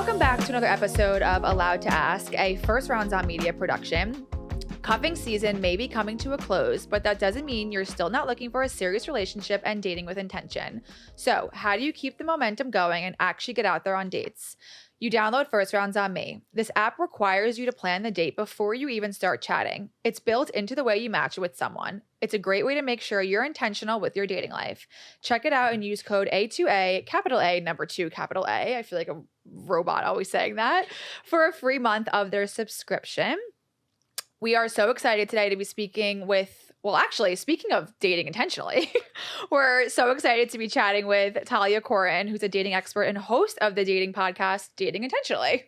Welcome back to another episode of Allowed to Ask, a First Rounds on Media production. Cuffing season may be coming to a close, but that doesn't mean you're still not looking for a serious relationship and dating with intention. So, how do you keep the momentum going and actually get out there on dates? You download First Rounds on Me. This app requires you to plan the date before you even start chatting. It's built into the way you match with someone. It's a great way to make sure you're intentional with your dating life. Check it out and use code A2A, capital A, number 2, capital A. I feel like a robot always saying that, for a free month of their subscription. We are so excited today to be speaking with, well, actually, speaking of dating intentionally, we're so excited to be chatting with Talia Koren, who's a dating expert and host of the dating podcast, Dating Intentionally.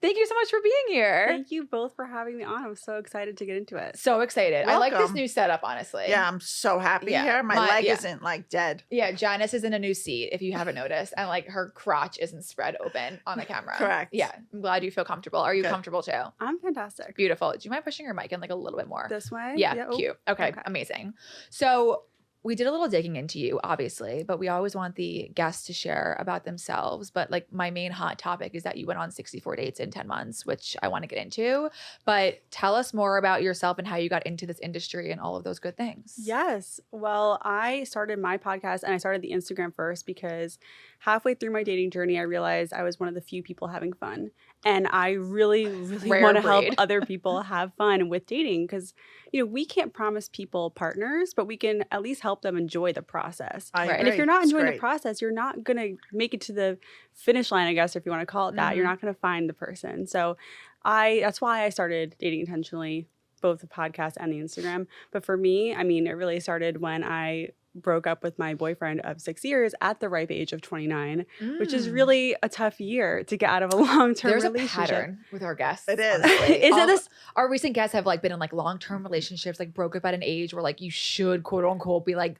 Thank you so much for being here. Thank you both for having me on. I'm so excited to get into it. So excited. Welcome. I like this new setup, honestly. Yeah, I'm so happy here. My leg isn't like dead. Yeah, Janice is in a new seat, if you haven't noticed. And like her crotch isn't spread open on the camera. Correct. Yeah, I'm glad you feel comfortable. Are you comfortable too? I'm fantastic. Beautiful. Do you mind pushing your mic in like a little bit more? This way? Yeah, cute. Okay, amazing. So we did a little digging into you, obviously, but we always want the guests to share about themselves. But like my main hot topic is that you went on 64 dates in 10 months, which I want to get into. But tell us more about yourself and how you got into this industry and all of those good things. Yes. Well, I started my podcast and I started the Instagram first because halfway through my dating journey, I realized I was one of the few people having fun. And I really, really want to help other people have fun with dating because, you know, we can't promise people partners, but we can at least help them enjoy the process. And if you're not enjoying the process, you're not going to make it to the finish line, I guess, if you want to call it that. Mm-hmm. You're not going to find the person. So that's why I started Dating Intentionally, both the podcast and the Instagram. But for me, I mean, it really started when I broke up with my boyfriend of 6 years at the ripe age of 29, which is really a tough year to get out of a long-term relationship. There's a pattern with our guests. It is. Is it this? Our recent guests have like been in like long-term relationships, like broke up at an age where like you should quote unquote be like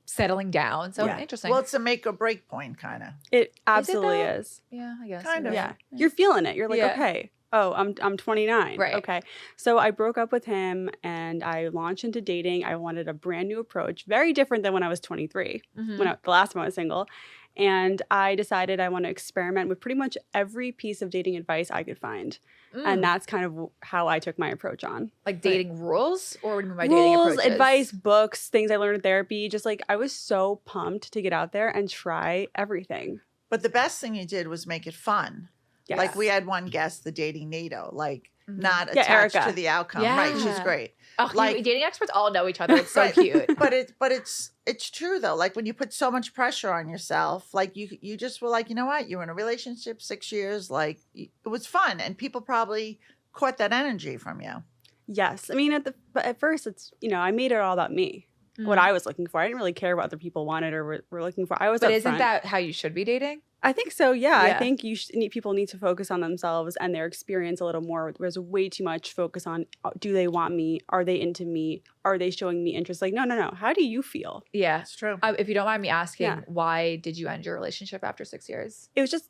settling down. So interesting. Well, it's a make or break point kind of. It absolutely is. Yeah, I guess. Kind of. Yeah. You're feeling it. You're like, okay. Oh, I'm 29. Right. Okay. So I broke up with him and I launched into dating. I wanted a brand new approach, very different than when I was 23, the last time I was single. And I decided I want to experiment with pretty much every piece of dating advice I could find. And that's kind of how I took my approach on. Like dating rules? Or what do you mean by dating approaches? Advice, books, things I learned in therapy. Just like I was so pumped to get out there and try everything. But the best thing you did was make it fun. Yes. Like we had one guest, the dating NATO, like not attached Erica. to the outcome. Yeah. Right, she's great. Oh, like dating experts all know each other. It's so cute. But it's true though. Like when you put so much pressure on yourself, like you just were like, you know what? You were in a relationship 6 years. Like it was fun, and people probably caught that energy from you. Yes, I mean at first it's I made it all about me. What I was looking for. I didn't really care what other people wanted or were looking for. I was. But isn't that how you should be dating? I think so. Yeah. I think people need to focus on themselves and their experience a little more. There's way too much focus on do they want me? Are they into me? Are they showing me interest? Like no. How do you feel? Yeah, it's true. If you don't mind me asking, why did you end your relationship after 6 years? It was just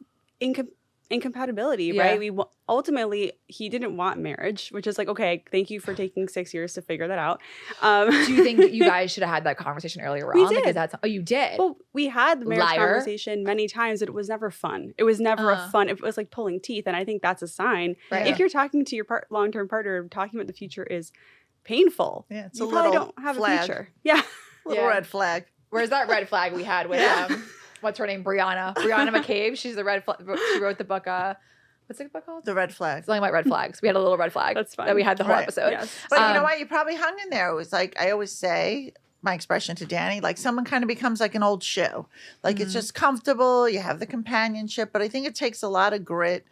incompatibility, right? Ultimately, he didn't want marriage, which is like, okay, thank you for taking 6 years to figure that out. Do you think that you guys should have had that conversation earlier on? We did. Oh, you did? Well, we had the marriage conversation many times, but it was never fun. It was never fun. It was like pulling teeth, and I think that's a sign. Right. If you're talking to your long-term partner, talking about the future is painful. Yeah, it's you a probably little don't have flag. a future. Yeah. Little red flag. Where's that red flag we had with what's her name? Brianna McCabe. She's the red flag. She wrote the book. What's the book called? The Red Flag. Something about red flags. We had a little red flag. That's fine. That we had the whole episode. Yes. But you know what? You probably hung in there. It was like, I always say, my expression to Danny, like someone kind of becomes like an old shoe. Like it's just comfortable. You have the companionship. But I think it takes a lot of grit,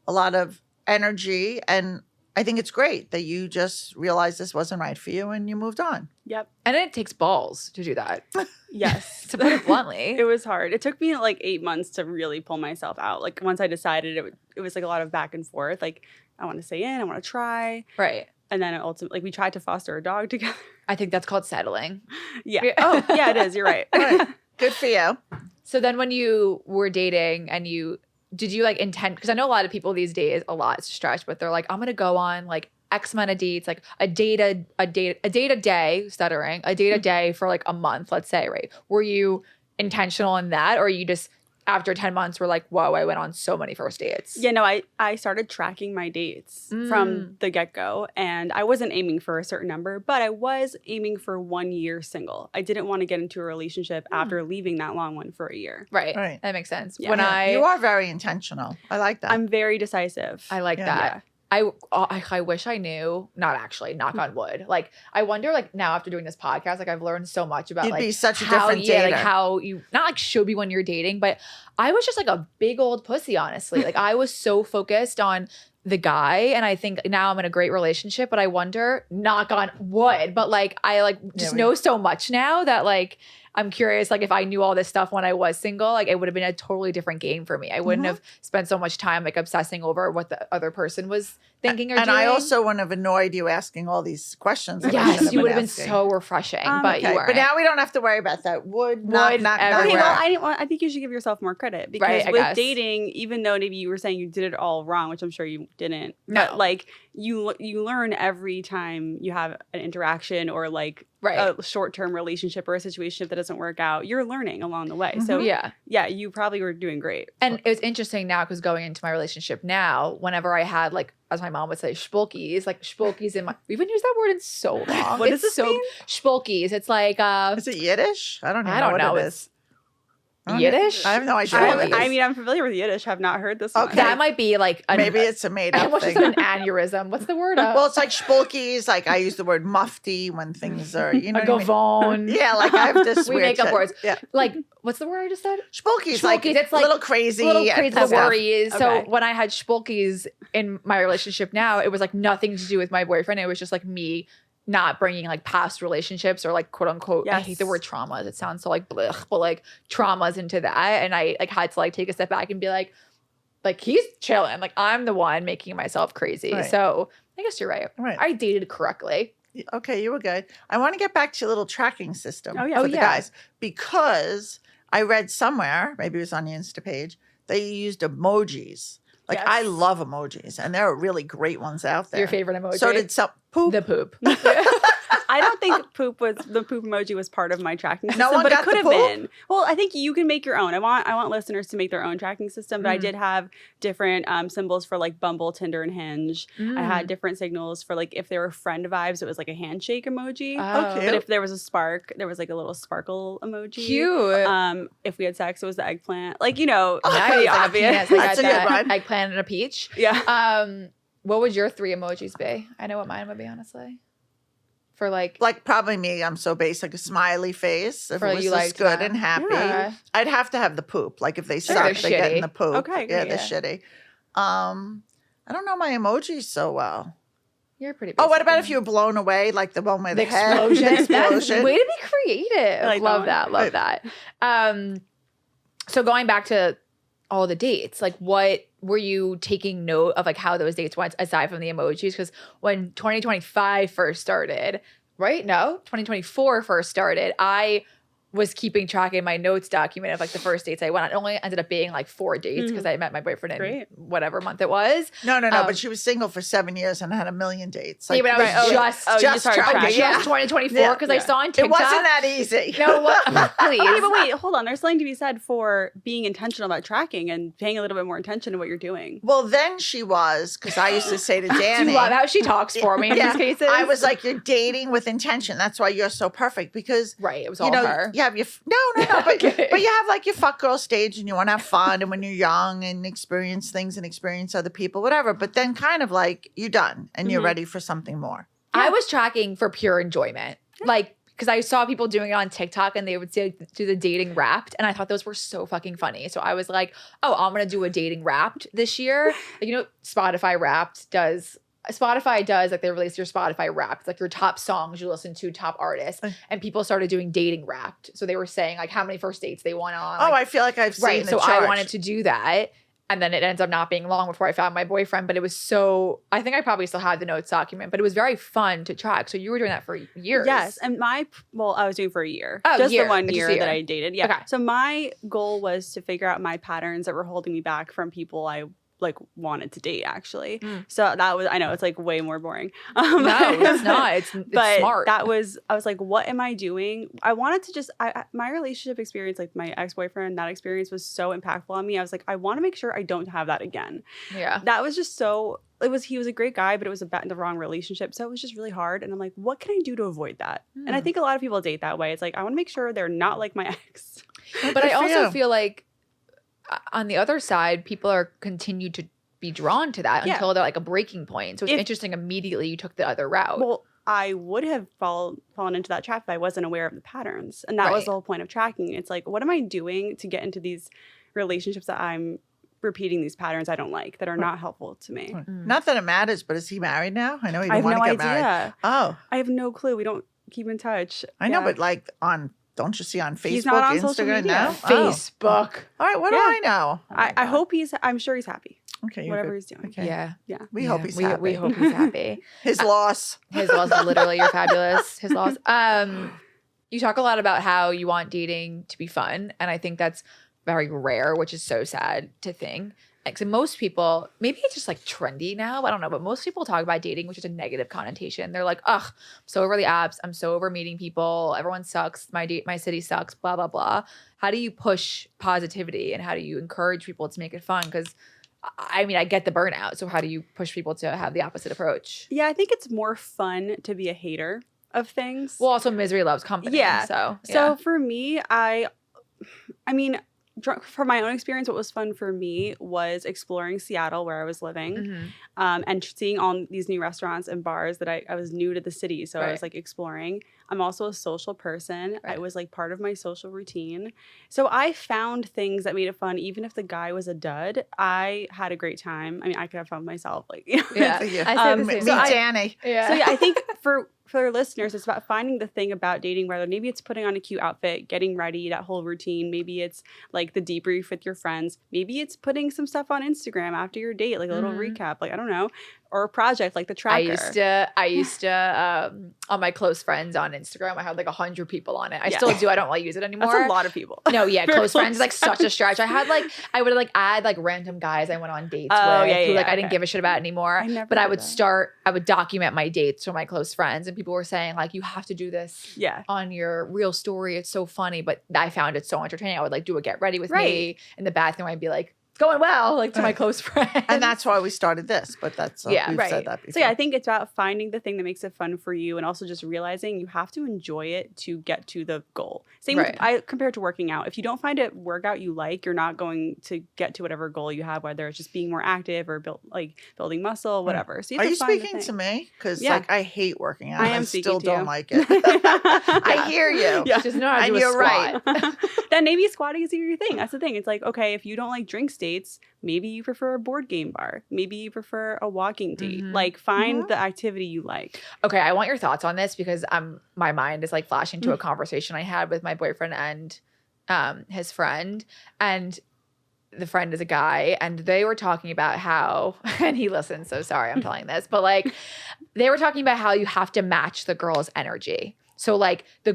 a lot of energy. And I think it's great that you just realized this wasn't right for you and you moved on. Yep. And it takes balls to do that. Yes. To put it bluntly. It was hard. It took me like 8 months to really pull myself out. Like once I decided, it was like a lot of back and forth. Like I want to stay in, I want to try. Right. And then ultimately, like we tried to foster a dog together. I think that's called settling. Yeah. Oh, yeah, it is. You're right. Good for you. So then when you were dating and did you like intend, because I know a lot of people these days, a lot stretch, but they're like, I'm going to go on like X amount of dates, like a date a day, stuttering, a date a day for like a month, let's say, right? Were you intentional in that, or you just after 10 months were like, whoa, I went on so many first dates? Yeah, no, I started tracking my dates from the get-go, and I wasn't aiming for a certain number, but I was aiming for 1 year single. I didn't want to get into a relationship after leaving that long one for a year. Right. Right. That makes sense. Yeah. You are very intentional. I like that. I'm very decisive. I like that. I wish I knew, not actually, knock on wood. Like, I wonder, like, now after doing this podcast, like, I've learned so much about, You'd like, be such a how, different like, dater. how you, not like should be when you're dating, but I was just like a big old pussy, honestly. Like, I was so focused on the guy, and I think now I'm in a great relationship, but I wonder, knock on wood, but, like, I, like, just know so much now that, like, I'm curious, like, if I knew all this stuff when I was single, like, it would have been a totally different game for me. I wouldn't have spent so much time, like, obsessing over what the other person was thinking or doing. And I also wouldn't have annoyed you asking all these questions. Yes, you would have been so refreshing, but you weren't. But now we don't have to worry about that. Would not Okay, well, I think you should give yourself more credit because with dating, even though maybe you were saying you did it all wrong, which I'm sure you didn't. No. But, like, you learn every time you have an interaction or, like, a short-term relationship or a situation that doesn't work out. You're learning along the way. So yeah, you probably were doing great. And it was interesting now because going into my relationship now, whenever I had, like, as my mom would say, spolkies, like spolkies in my, we haven't used that word in so long. What does this mean? Spolkies. It's like, is it Yiddish? I don't know what it is. Yiddish? I have no idea. I mean, I'm familiar with Yiddish. Have not heard this one. That might be like maybe it's a made up thing. What's an aneurysm? What's the word? Well, it's like spolkies. Like I use the word mufti when things are, you know, a gavone. Yeah, like I have this. We make up words. Yeah, like what's the word I just said? Spolkies. Like it's like little crazy worries. Okay. So when I had spolkies in my relationship now, it was like nothing to do with my boyfriend. It was just like me not bringing like past relationships or like quote unquote, I hate the word traumas. It sounds so like blech, but like traumas into that. And I like had to like take a step back and be like he's chilling. Like I'm the one making myself crazy. Right. So I guess you're right. I dated correctly. Okay, you were good. I want to get back to your little tracking system for the guys because I read somewhere, maybe it was on the Insta page, that you used emojis. Like I love emojis, and there are really great ones out there. Your favorite emoji? So did some poop. The poop. I don't think the poop emoji was part of my tracking system, No one but got it could have the poop? been. Well, I think you can make your own. I want listeners to make their own tracking system, but I did have different symbols for like Bumble, Tinder, and Hinge. I had different signals for like if there were friend vibes, it was like a handshake emoji. Oh, but if there was a spark, there was like a little sparkle emoji. Cute. If we had sex, it was the eggplant. Like, you know, nice. pretty obvious. That's a good one. Eggplant and a peach. Yeah. What would your 3 emojis be? I know what mine would be, honestly. For like probably me, I'm so basic, a smily face. If for it was you just good and happy, I'd have to have the poop. Like if they suck, they get in the poop. Okay, yeah, they're shitty. I don't know my emojis so well. You're pretty basic. Oh, what about if you were blown away, like the one with the explosion? Head, the explosion. Way to be creative. Like love that. So going back to all the dates, like what were you taking note of, like how those dates went aside from the emojis? Because when 2025 first started, right? No, 2024 first started, I was keeping track in my notes document of like the first dates I went on. It only ended up being like 4 dates because I met my boyfriend in whatever month it was. No. But she was single for 7 years and had a million dates. Like, but I was just 2024 because I saw on TikTok. It wasn't that easy. No, please. Okay, but wait, hold on. There's something to be said for being intentional about tracking and paying a little bit more attention to what you're doing. Well, then she was, because I used to say to Danny. Do you love how she talks for me in these cases? I was like, you're dating with intention. That's why you're so perfect because. Right, it was all her. You have your but you have like your fuck girl stage and you want to have fun and when you're young and experience things and experience other people, whatever. But then kind of like you're done and you're ready for something more. I was tracking for pure enjoyment, like because I saw people doing it on TikTok and they would say do the dating wrapped, and I thought those were so fucking funny. So I was like, oh, I'm gonna do a dating wrapped this year. Like, you know, Spotify does like they release your Spotify Wrapped, like your top songs you listen to, top artists, and people started doing dating Wrapped. So they were saying like how many first dates they went on. Oh, I feel like I've seen the so chart. I wanted to do that, and then it ends up not being long before I found my boyfriend. But it was so I think I probably still had the notes document, but it was very fun to track. So you were doing that for years. Yes, and I was doing for a year. Oh, just year. the 1 year that I dated. Yeah. Okay. So my goal was to figure out my patterns that were holding me back from people I like wanted to date actually. So that was, I know it's like way more boring. No, it's not. It's but smart. I was like, what am I doing? I wanted to just, my relationship experience, like my ex-boyfriend, that experience was so impactful on me. I was like, I want to make sure I don't have that again. Yeah. That was just so, he was a great guy, but it was the wrong relationship. So it was just really hard. And I'm like, what can I do to avoid that? And I think a lot of people date that way. It's like, I want to make sure they're not like my ex. But I also feel like on the other side, people are continue to be drawn to that until they're like a breaking point. So it's interesting immediately you took the other route. Well, I would have fallen into that trap if I wasn't aware of the patterns. And that was the whole point of tracking. It's like, what am I doing to get into these relationships that I'm repeating these patterns I don't like, that are not helpful to me? Not that it matters, but is he married now? I know he I didn't have want no to get idea. married. Oh. I have no clue. We don't keep in touch. I know, but like don't you see on Facebook, He's not on social Instagram media. now? Facebook. All right, what do I know? I hope I'm sure he's happy. Okay, whatever he's doing. Okay. Yeah. We hope he's happy. We hope he's happy. His loss. His loss, literally, you're fabulous. His loss. You talk a lot about how you want dating to be fun, and I think that's very rare, which is so sad to think. Like, so most people, maybe it's just like trendy now, I don't know, but most people talk about dating, which is a negative connotation. They're like, ugh, I'm so over the apps. I'm so over meeting people. Everyone sucks. My city sucks, blah, blah, blah. How do you push positivity and how do you encourage people to make it fun? Because I mean, I get the burnout. So how do you push people to have the opposite approach? Yeah, I think it's more fun to be a hater of things. Well, also misery loves company. Yeah. So for me, I mean, from my own experience, what was fun for me was exploring Seattle, where I was living, and seeing all these new restaurants and bars that I was new to the city. So I was like exploring. I'm also a social person. It was like part of my social routine. So I found things that made it fun. Even if the guy was a dud, I had a great time. I mean, I could have fun with myself. Like, you know, I say the same. Me, Danny. So yeah, I think for listeners, it's about finding the thing about dating, whether maybe it's putting on a cute outfit, getting ready, that whole routine. Maybe it's like the debrief with your friends. Maybe it's putting some stuff on Instagram after your date, like a little recap, like, I don't know, or a project like the tracker. I used to on my close friends on Instagram, I had like 100 people on it. I still do. I don't like use it anymore. That's a lot of people. No, yeah, close friends is like such a stretch. I would like add like random guys I went on dates with who like I didn't give a shit about anymore. But I would document my dates for my close friends, and people were saying like, you have to do this on your real story. It's so funny. But I found it so entertaining. I would like do a get ready with me in the bathroom. I'd be like, going well, like to my close friends. And that's why we started this, but that's we've said that before. So yeah, I think it's about finding the thing that makes it fun for you, and also just realizing you have to enjoy it to get to the goal. Same with, compared to working out. If you don't find a workout you like, you're not going to get to whatever goal you have, whether it's just being more active or building muscle, whatever. So are you speaking to me? Because like I hate working out. I still don't like it. I hear you. Yeah. Just know how to do a squat. Right. Then maybe squatting is your thing. That's the thing. It's like, okay, if you don't like drink states, maybe you prefer a board game bar. Maybe you prefer a walking date. Like, find the activity you like. Okay, I want your thoughts on this because my mind is like flashing to a conversation I had with my boyfriend and his friend. And the friend is a guy, and they were talking about how, and he listens, so sorry I'm telling this, but like they were talking about how you have to match the girl's energy. So like if the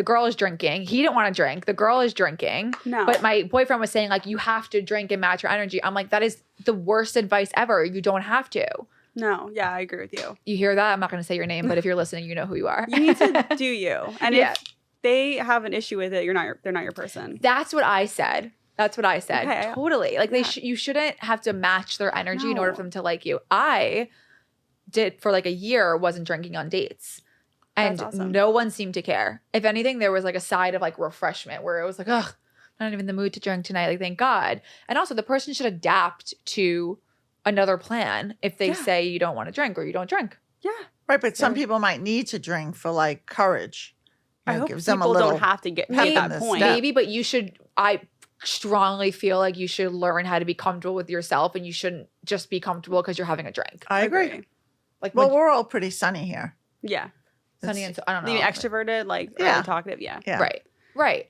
girl is drinking, he didn't want to drink. The girl is drinking. No. But my boyfriend was saying like, you have to drink and match your energy. I'm like, that is the worst advice ever. You don't have to. No. Yeah, I agree with you. You hear that? I'm not going to say your name, but if you're listening, you know who you are. You need to do you. And if they have an issue with it, they're not your person. That's what I said. Okay. Totally. Like you shouldn't have to match their energy in order for them to like you. I did for like a year, wasn't drinking on dates. And no one seemed to care. If anything, there was like a side of like refreshment where it was like, ugh, I'm not even in the mood to drink tonight. Like, thank God. And also the person should adapt to another plan if they say you don't want to drink or you don't drink. Yeah. Right. But some people might need to drink for like courage. I hope people don't have to get to that point. Maybe, but you should, I strongly feel like you should learn how to be comfortable with yourself, and you shouldn't just be comfortable because you're having a drink. I agree. Like, well, we're all pretty sunny here. Yeah. Sunny and I don't know. You mean extroverted, like talkative? Yeah. Right.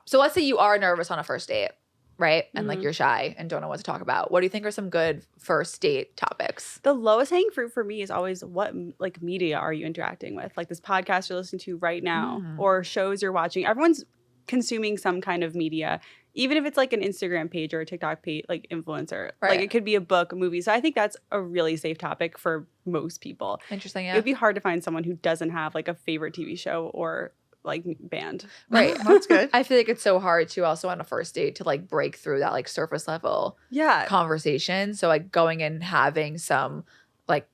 So let's say you are nervous on a first date, right? And like you're shy and don't know what to talk about. What do you think are some good first date topics? The lowest hanging fruit for me is always, what like media are you interacting with? Like this podcast you're listening to right now, or shows you're watching. Everyone's consuming some kind of media. even if it's like an Instagram page or a TikTok page, like influencer, Right. like it could be a book, a movie. So I think that's a really safe topic for most people. Interesting. It Yeah. would be hard to find someone who doesn't have like a favorite TV show or like band. Right. That's good. I feel like it's so hard to also on a first date to like break through that like surface level Yeah. conversation. So like going and having some like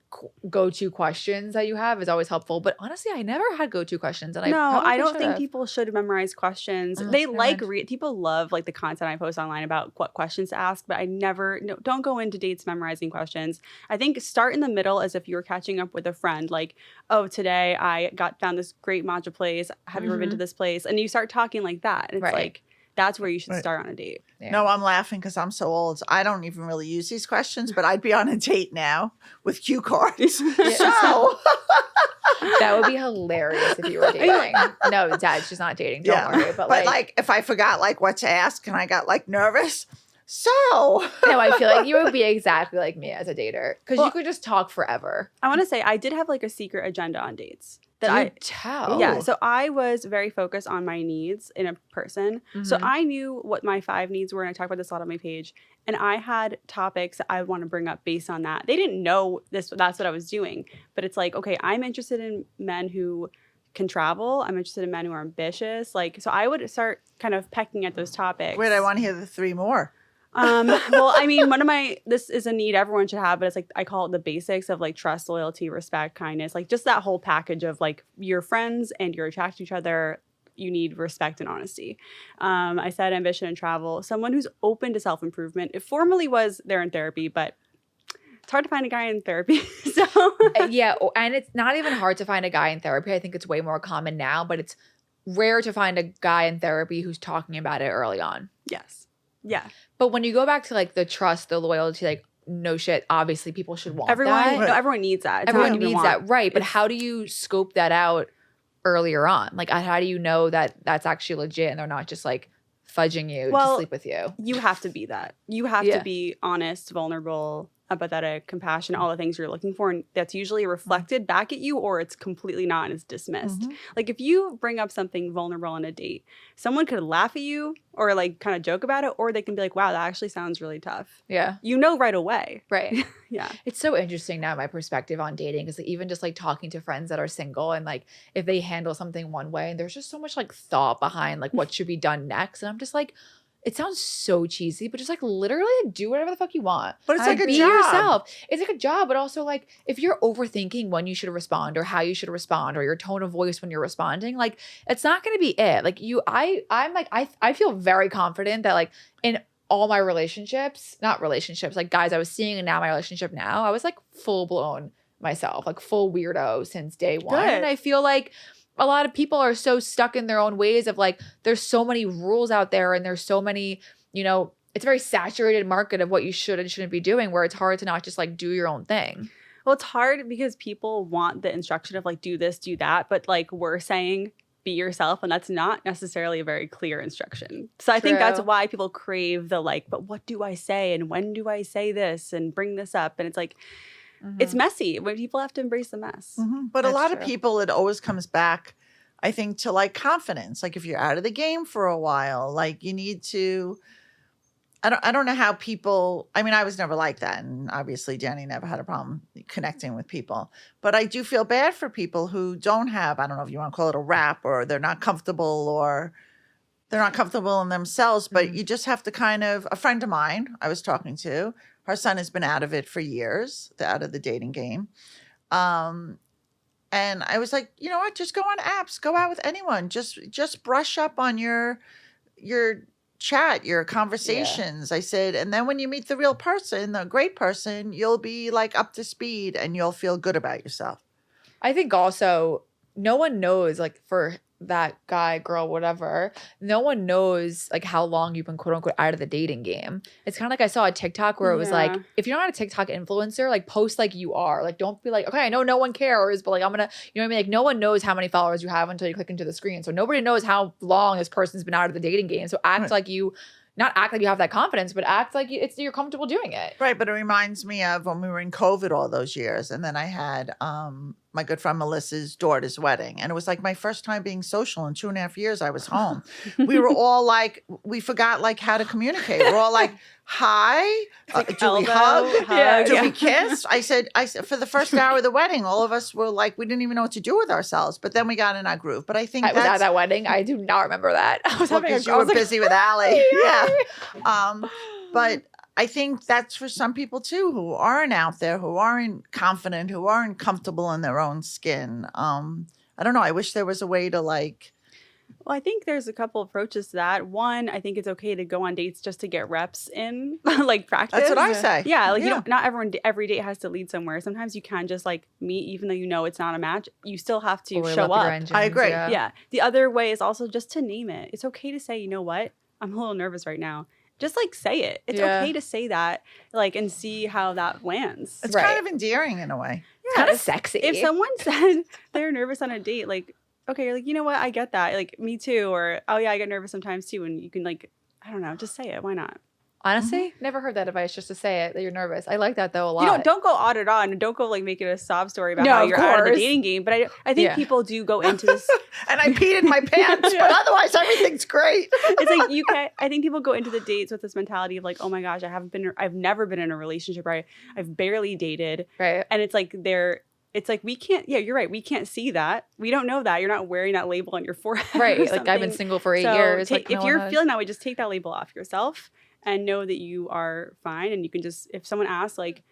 go-to questions that you have is always helpful. But honestly, I never had go-to questions, and I don't think people should memorize questions. Oh, They never like mind. people love like the content I post online about what questions to ask, but I never don't go into dates memorizing questions. I think start in the middle as if you were catching up with a friend. Like, oh, today I found this great matcha place. Have you ever been to this place? And you start talking like that. And it's Right. like that's where you should Right. start on a date. Yeah. No, I'm laughing because I'm so old. I don't even really use these questions, but I'd be on a date now with cue cards. So That would be hilarious if you were dating. No, Dad, she's not dating. Don't yeah. worry. But like if I forgot like what to ask and I got like nervous. So no, I feel like you would be exactly like me as a dater because you Well, could just talk forever. I want to say I did have like a secret agenda on dates that Do I you tell. Yeah, so I was very focused on my needs in a person. So Mhm. I knew what my 5 needs were, and I talk about this a lot on my page. And I had topics that I want to bring up based on that. They didn't know that's what I was doing. But it's like, okay, I'm interested in men who can travel. I'm interested in men who are ambitious. Like, so I would start kind of pecking at those topics. wait, I want to hear the 3 more. Well, I mean, this is a need everyone should have, but it's like, I call it the basics of like trust, loyalty, respect, kindness, like just that whole package of like you're friends and you're attracted to each other. You need respect and honesty. I said ambition and travel, someone who's open to self-improvement. It formerly was they're in therapy, but it's hard to find a guy in therapy. So Yeah, and it's not even hard to find a guy in therapy. I think it's way more common now, but it's rare to find a guy in therapy who's talking about it early on. yes. Yeah. But when you go back to like the trust, the loyalty, like no shit, obviously people should want Everyone, that. Right. everyone needs that. It's Everyone not even needs want. that, right? But It's- how do you scope that out earlier on? Like, how do you know that that's actually legit and they're not just like fudging you to Well, sleep with you? You have to be that. You have Yeah. to be honest, vulnerable, empathetic, compassionate, all the things you're looking for. And that's usually reflected back at you, or it's completely not and it's dismissed. Mhm. Like if you bring up something vulnerable on a date, someone could laugh at you or like kind of joke about it, or they can be like, wow, that actually sounds really tough. Yeah, You know right away. right. Yeah. It's so interesting now, my perspective on dating, because even just like talking to friends that are single and like if they handle something one way, and there's just so much like thought behind like what should be done next. And I'm just like, it sounds so cheesy, but just like literally do whatever the fuck you want. But it's like a be job. yourself. It's like a job, but also like if you're overthinking when you should respond or how you should respond or your tone of voice when you're responding, like it's not going to be it. Like I feel very confident that like in all my relationships, not relationships, like guys I was seeing and now my relationship now, I was like full blown myself, like full weirdo since day one. Good. And I feel like a lot of people are so stuck in their own ways of like, there's so many rules out there and there's so many, you know, it's a very saturated market of what you should and shouldn't be doing where it's hard to not just like do your own thing. Well, it's hard because people want the instruction of like, do this, do that. But like we're saying, be yourself. And that's not necessarily a very clear instruction. So I think that's True. why people crave the like, but what do I say? And when do I say this and bring this up? And it's like, it's messy when people have to embrace the mess. Mhm. But a That's lot of true. people, it always comes back, I think, to like confidence. Like if you're out of the game for a while, like you need to. I don't know how people. I mean, I was never like that, and obviously Jenny never had a problem connecting with people. But I do feel bad for people who don't have. I don't know if you want to call it a rap, or they're not comfortable, or they're not comfortable in themselves. But you just have to kind of. A friend of mine I was talking to, her son has been out of it for years, out of the dating game. And I was like, you know what? Just go on apps. Go out with anyone. Just brush up on your chat, your conversations. I said, and then when you meet the real person, the great person, you'll be like up to speed and you'll feel good about yourself. I think also no one knows like for that guy, girl, whatever, no one knows like how long you've been quote unquote out of the dating game. It's kind of like I saw a TikTok where it was like, Yeah. if you're not a TikTok influencer, like post like you are. Like don't be like, okay, I know no one cares, but like I'm gonna, you know what I mean? Like no one knows how many followers you have until you click into the screen. So nobody knows how long this person's been out of the dating game. So act Right. like you, not act like you have that confidence, but act like you're comfortable doing it. Right. But it reminds me of when we were in COVID all those years. And then I had my good friend Melissa's daughter's wedding. And it was like my first time being social in 2.5 years. I was home. We were all like, we forgot like how to communicate. We're all like, hi, do we hug? Do we kiss? I said, for the first hour of the wedding, all of us were like, we didn't even know what to do with ourselves. But then we got in our groove. But I think I was at that wedding. I do not remember that. I was because you were busy with Allie. Yeah. But I think that's for some people too, who aren't out there, who aren't confident, who aren't comfortable in their own skin. I don't know. I wish there was a way to like. Well, I think there's a couple approaches to that. One, I think it's okay to go on dates just to get reps in, like practice. That's what I say. Yeah, like you don't. Not every date has to lead somewhere. Sometimes you can just like meet, even though you know it's not a match. You still have to show up. Engines, I agree. Yeah. The other way is also just to name it. It's okay to say, you know what, I'm a little nervous right now. Just like say it. It's okay to say that, like, and see how that lands. It's kind of endearing in a way. It's kind of sexy. If someone said they're nervous on a date, like, okay, you're like, you know what, I get that. Like, me too. Or, oh yeah, I get nervous sometimes too. And you can like, I don't know, just say it. Why not? Honestly, never heard that advice, just to say it that you're nervous. I like that though a lot. You know, don't go on and on, and don't go like make it a sob story about how you're out of the dating game. But I think people do go into this. And I peed in my pants, but otherwise everything's great. It's like I think people go into the dates with this mentality of like, oh my gosh, I've never been in a relationship, right? I've barely dated, right? And it's like we can't. Yeah, you're right. We can't see that. We don't know that. You're not wearing that label on your forehead, right? Like I've been single for 8 years. If you're feeling that way, just take that label off yourself. And know that you are fine. And you can just, if someone asks, like,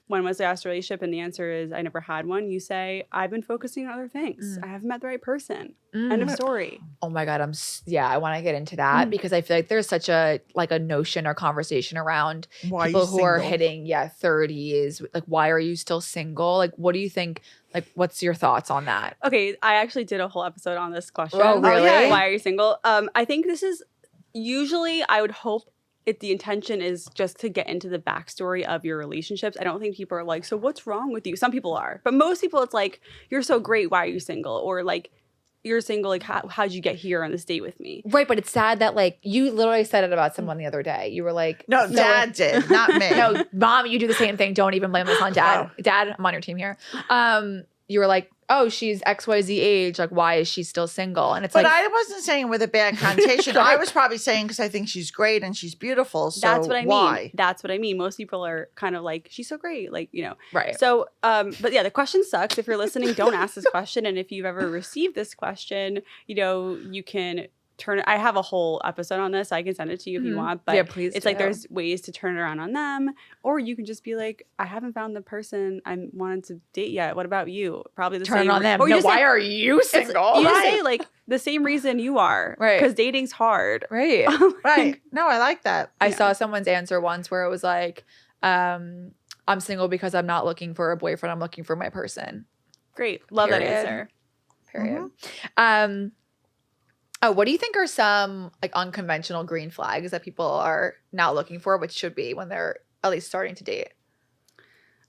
when was the last relationship? And the answer is, I never had one. You say, I've been focusing on other things. I haven't met the right person. End of story. Oh my God. I want to get into that because I feel like there's such a notion or conversation around people who are hitting 30s. Like, why are you still single? Like, what do you think? Like, what's your thoughts on that? Okay. I actually did a whole episode on this question. Oh, really? Why are you single? I think this is usually, I would hope, if the intention is just to get into the backstory of your relationships. I don't think people are like, so what's wrong with you? Some people are. But most people, it's like, you're so great. Why are you single? Or like, you're single. Like, how'd you get here on this date with me? Right. But it's sad that like you literally said it about someone the other day. You were like, no, Dad did, not me. No, Mom, you do the same thing. Don't even blame this on Dad. Dad, I'm on your team here. You were like, oh, she's XYZ age. Like, why is she still single? And it's but I wasn't saying with a bad connotation. I was probably saying because I think she's great and she's beautiful. So that's what I why? mean. That's what I mean. Most people are kind of like, she's so great. Like, you know. Right. So, but yeah, the question sucks. If you're listening, don't ask this question. And if you've ever received this question, you know, you can I have a whole episode on this. I can send it to you if you want. But yeah, please it's like there's ways to turn it around on them. Or you can just be like, I haven't found the person I wanted to date yet. What about you? Probably the turn same. Turn on them. Or no, why are you single? You just say like the same reason you are. Right. Because dating's hard. Right. Right. No, I like that. I saw someone's answer once where it was like, I'm single because I'm not looking for a boyfriend. I'm looking for my person. Great. Love Period. that answer. Period. Oh, what do you think are some like unconventional green flags that people are not looking for, which should be when they're at least starting to date?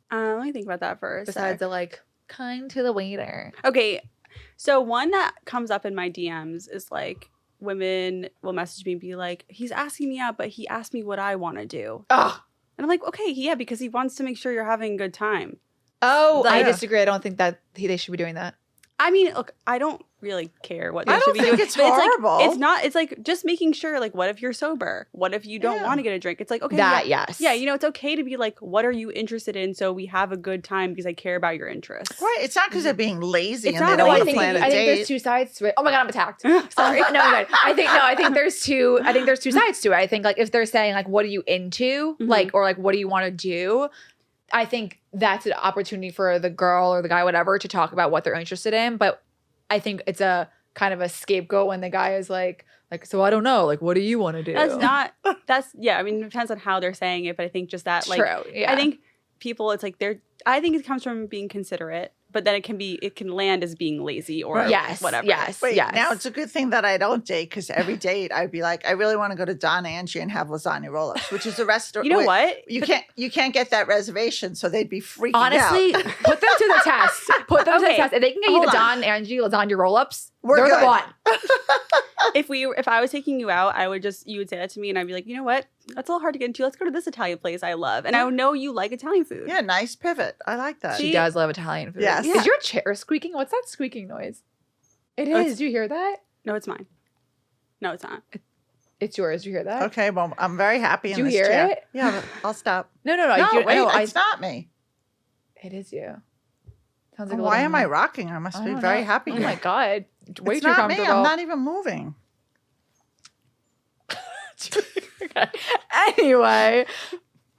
Let me think about that first. Besides the like kind to the waiter. Okay, so one that comes up in my DMs is like women will message me and be like, he's asking me out, but he asked me what I want to do. Oh, and I'm like, okay, yeah, because he wants to make sure you're having a good time. Oh, I disagree. I don't think that they should be doing that. I mean, look, I don't really care what they should be doing. It's horrible. It's not. It's like just making sure. Like, what if you're sober? What if you don't want to get a drink? It's like, okay, yes, yeah. You know, it's okay to be like, what are you interested in? So we have a good time because I care about your interests. Right. It's not because they're being lazy It's and not. they don't want to I plan a think date. there's two sides to it. Oh my God, I'm attacked. Sorry. No, I'm good. I think there's two. I think there's two sides to it. I think like if they're saying like, what are you into? Like, or like, what do you want to do? I think that's an opportunity for the girl or the guy, whatever, to talk about what they're interested in. But I think it's a kind of a scapegoat when the guy is like, so I don't know, like, what do you want to do? Yeah, I mean, it depends on how they're saying it, but I think just that, like, true, yeah. I think people, it's like I think it comes from being considerate, but then it can land as being lazy or whatever. Yes, Wait, yes. Now it's a good thing that I don't date because every date I'd be like, I really want to go to Don Angie and have lasagna roll-ups, which is a restaurant. You know what? You can't get that reservation, so they'd be freaking Honestly, out. put them to the test. Put them to the test. If they can get you the Don Angie lasagna roll-ups, they're the one. if I was taking you out, you would say that to me and I'd be like, you know what? That's a little hard to get into. Let's go to this Italian place I love. And I would know you like Italian food. Yeah, nice pivot. I like that. She does love Italian food. Yes. Is your chair squeaking? What's that squeaking noise? It is. Do you hear that? No, it's mine. No, it's not. It's yours. Do you hear that? Okay, well, I'm very happy in Do you this hear chair. it? Yeah, but I'll stop. No. No, wait, it's not me. It is you. Sounds Well, why am I rocking? I must be very happy. Oh my God. Way It's too not comfortable. me. I'm not even moving. Okay. Anyway,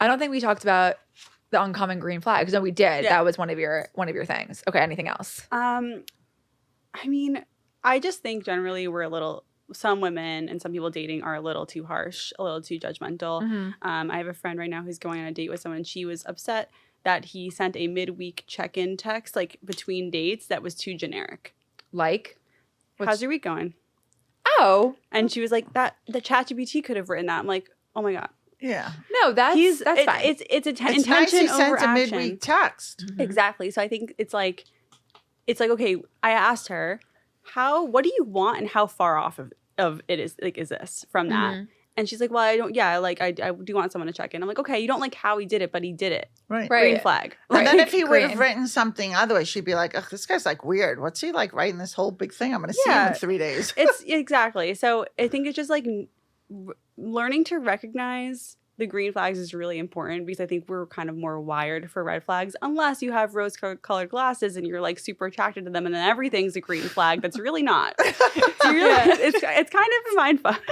I don't think we talked about the uncommon green flags. No, we did. Yeah. That was one of your things. Okay. Anything else? I mean, I just think generally some women and some people dating are a little too harsh, a little too judgmental. Mm-hmm. I have a friend right now who's going on a date with someone and she was upset that he sent a midweek check-in text like between dates that was too generic. Like? How's your week going? Oh. And she was like, the ChatGPT could have written that. I'm like, oh my God. Yeah. No, that's fine. It's It's intention nice he over sent a action. midweek text. Mm-hmm. Exactly. So I think it's like, okay, I asked her, what do you want and how far off of it is this from that? Mm-hmm. And she's like, well, I do want someone to check in. I'm like, okay, you don't like how he did it, but he did it. Right. Green flag. And then if he would have Green. written something otherwise, she'd be like, ugh, this guy's like weird. What's he like writing this whole big thing? I'm going to see him in 3 days. It's exactly. So I think it's just like learning to recognize the green flags is really important because I think we're kind of more wired for red flags unless you have rose-colored glasses and you're like super attracted to them and then everything's a green flag. That's really not. It's kind of a mind fuck.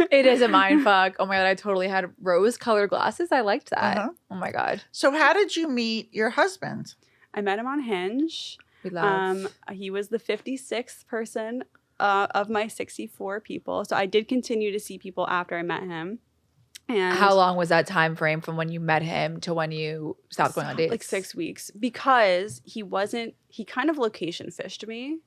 It is a mind fuck. Oh my God, I totally had rose-colored glasses. I liked that. Uh-huh. Oh my God. So how did you meet your husband? I met him on Hinge. We love. He was the 56th person of my 64 people. So I did continue to see people after I met him. And How long was that time frame from when you met him to when you stopped going on dates? Like 6 weeks because he kind of location fished me.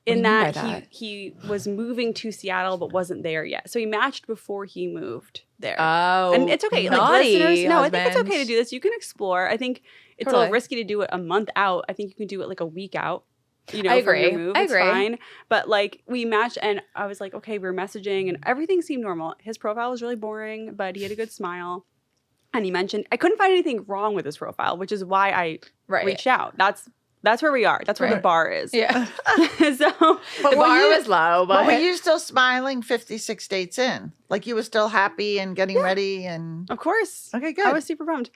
In that he was moving to Seattle but wasn't there yet. So he matched before he moved there. Oh, and it's okay. naughty, like listeners, no, I think it's husband. okay to do this. You can explore. I think it's a little risky to do it a month out. I think you can do it like a week out. You know, I for agree. your move. I It's agree. fine. But like we matched and I was like, okay, we're messaging and everything seemed normal. His profile was really boring, but he had a good smile. And he mentioned I couldn't find anything wrong with his profile, which is why I reached out. That's where we are. That's where the bar is. Yeah. So But the bar was low, But but were you still smiling 56 dates in? Like you were still happy and getting ready and of course. Okay, good. I was super pumped.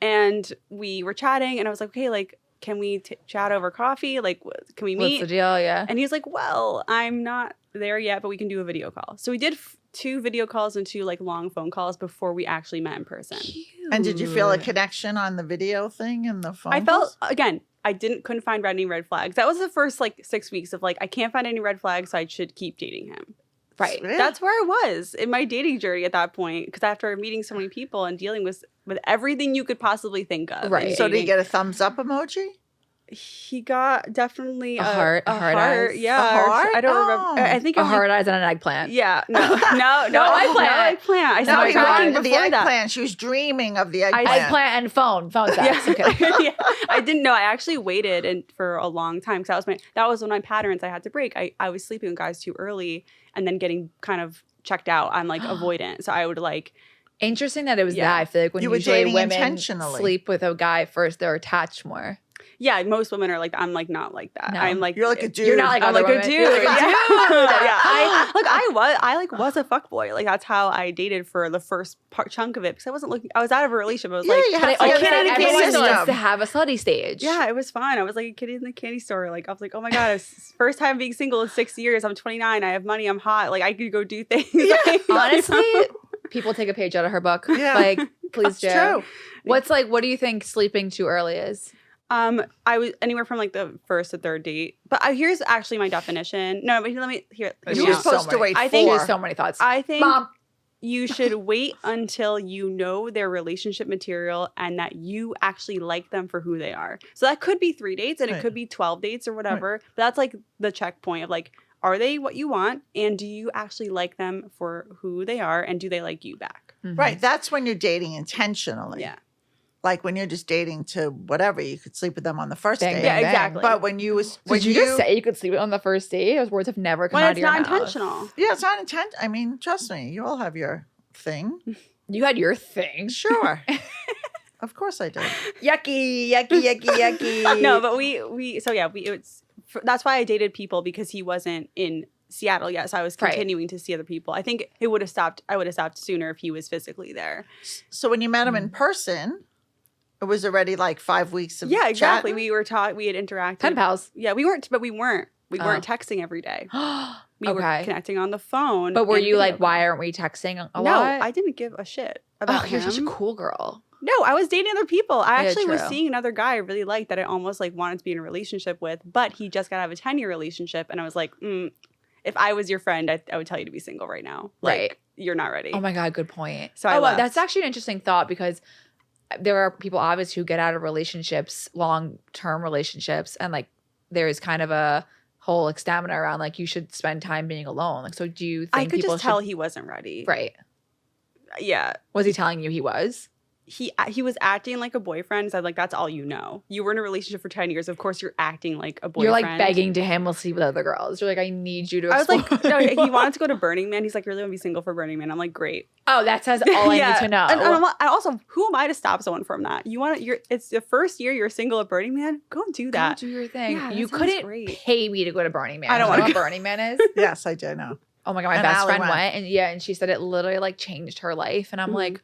And we were chatting and I was like, okay, like, can we chat over coffee? Like, can we meet? what's the deal? Yeah. And he's like, well, I'm not there yet, but we can do a video call. So we did 2 video calls and 2 like long phone calls before we actually met in person. And did you feel a connection on the video thing and the phone? I felt, again, I couldn't find any red flags. That was the first like 6 weeks of like, I can't find any red flags, so I should keep dating him. Right. Yeah. That's where I was in my dating journey at that point. Because after meeting so many people and dealing with everything you could possibly think of. Right. So did you get a thumbs up emoji? He got definitely A heart eyes? Yeah. A heart? I don't Oh. remember. I think A only- hard eyes and an eggplant. Yeah. No, eggplant. eggplant. I No, saw he tracking wanted the before that. eggplant. She was dreaming of the eggplant. Eggplant and phone sex. Yeah. Okay. Yeah. I didn't know. I actually waited for a long time because that was one of my patterns I had to break. I was sleeping with guys too early and then getting kind of checked out. I'm like avoidant. So I would like. Interesting that it was Yeah. that. I feel like when You were usually dating women intentionally. sleep with a guy first, they're attached more. Yeah, most women are like, I'm like not like that. No. I'm like, You're like a dude. You're not like I'm other like a women. dude. You're like a Yeah. dude. Yeah. I was a fuckboy. Like that's how I dated for the first chunk of it because I wasn't looking. I was out of a relationship. I was Yeah, like, you have But to I get also that think in the everyone system. wants to have a slutty stage. yeah, it was fun. I was like a kid in the candy store. Like I was like, oh my god, it's first time being single in 6 years. I'm 29. I have money. I'm hot. Like I could go do things. Yeah. Like, Honestly, people take a page out of her book. Yeah. Like, please That's do. true. What do you think sleeping too early is? I was anywhere from like the first to third date. But here's actually my definition. No, but let me hear. You were supposed to wait I think- four. There's so many thoughts. I think Mom. you should wait until you know their relationship material and that you actually like them for who they are. So that could be 3 dates and Right. it could be 12 dates or whatever. But that's like the checkpoint of like, are they what you want? And do you actually like them for who they are? And do they like you back? Mhm. Right. That's when you're dating intentionally. Yeah. Like when you're just dating to whatever, you could sleep with them on the first Bang, date. bang, Yeah, exactly. But when you was Did you just say you could sleep on the first date? Those words have never come out of your mouth. When it's not intentional. Yeah, it's not intent. I mean, trust me, you all have your thing. You had your thing. Sure. Of course I did. Yucky, yucky, yucky, yucky. No, but that's why I dated people, because he wasn't in Seattle yet, so I was continuing to see other people. I think I would have stopped sooner if he was physically there. So when you met him in person, it was already like 5 weeks of exactly. chatting? We had interacted. Pen pals. Yeah, we weren't texting every day. We were connecting on the phone. But were you like, why aren't we texting a lot? No, I didn't give a shit about him. You're such a cool girl. No, I was dating other people. I actually was true. seeing another guy I really liked that I almost like wanted to be in a relationship with, but he just got out of a 10-year relationship, and I was like, if I was your friend, I would tell you to be single right now. Like, Right. You're not ready. Oh my God, good point. So I left. That's actually an interesting thought, because there are people obviously who get out of relationships, long-term relationships, and like there's kind of a whole stamina around like you should spend time being alone. Like, so do you think I could people just tell he wasn't ready. Right. Yeah. Was he telling you he was? He was acting like a boyfriend. So I'm like, that's all you know. You were in a relationship for 10 years. Of course, you're acting like a boyfriend. You're like begging to him, we'll sleep with other girls. You're like, I need you to I was explore. like, no, he wanted to go to Burning Man. He's like, really want to be single for Burning Man? I'm like, great. Oh, that says all I need to know. And also, who am I to stop someone from that? It's the first year you're single at Burning Man. Go and do that. Go do your thing. Yeah, you that couldn't sounds great. pay me to go to Burning Man. I don't want wanna to know what Burning Man is. Yes, I do know. Oh my God, my And best Allie friend went, and she said it literally like changed her life. And I'm like,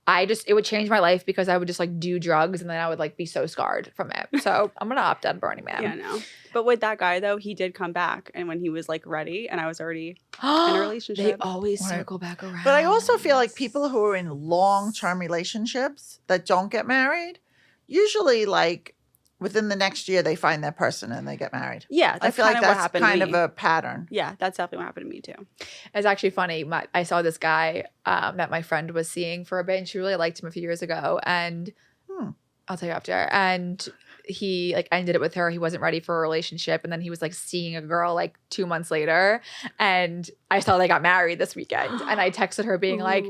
it would change my life because I would just like do drugs and then I would like be so scarred from it. So I'm gonna opt out of Burning Man. Yeah, no. But with that guy though, he did come back, and when he was like ready, and I was already in a relationship. They always circle back around. But I also feel like people who are in long-term relationships that don't get married, usually like within the next year they find their person and they get married. Yeah, that's I feel like what that's happened kind to of me. a pattern. Yeah, that's definitely what happened to me too. It's actually funny. I saw this guy that my friend was seeing for a bit, and she really liked him a few years ago. And I'll tell you after. And he like ended it with her. He wasn't ready for a relationship, and then he was like seeing a girl like 2 months later. And I saw they got married this weekend, and I texted her being like,